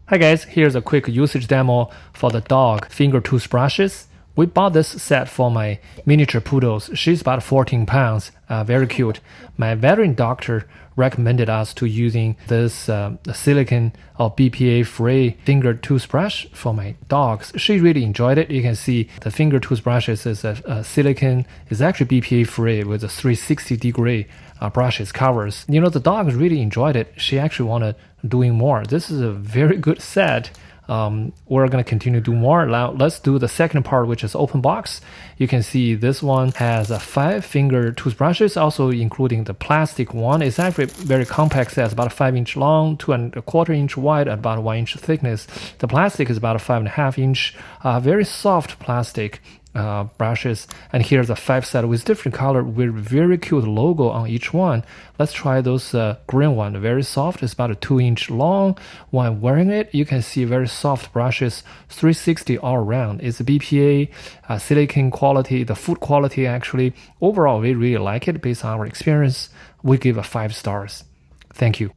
Hi guys, here's a quick usage demo for the dog finger toothbrushes. We bought this set for my miniature poodles. She's about 14 pounds, very cute. My veterinary doctor recommended us to using this silicone or BPA-free finger toothbrush for my dogs. She really enjoyed it. You can see the finger toothbrushes is a silicone. It's actually BPA-free with a 360-degree brushes covers. You know, the dogs really enjoyed it. She actually wanted doing more. This is a very good set. We're going to continue to do more. Now let's do the second part, which is open box. You can see this one has 5 finger toothbrushes, also including the plastic one. It's actually very compact size, about 5-inch long, 2¼ inch wide, about 1 inch thickness. The plastic is about 5.5 inch, very soft plastic brushes. And here's a 5 set with different color with very cute logo on each one. Let's try those green one. Very soft. It's about 2 inch long. When wearing it, you can see very soft brushes, 360 all around. It's BPA, silicone quality, the food quality actually. Overall, we really like it. Based on our experience, we give 5 stars. Thank you.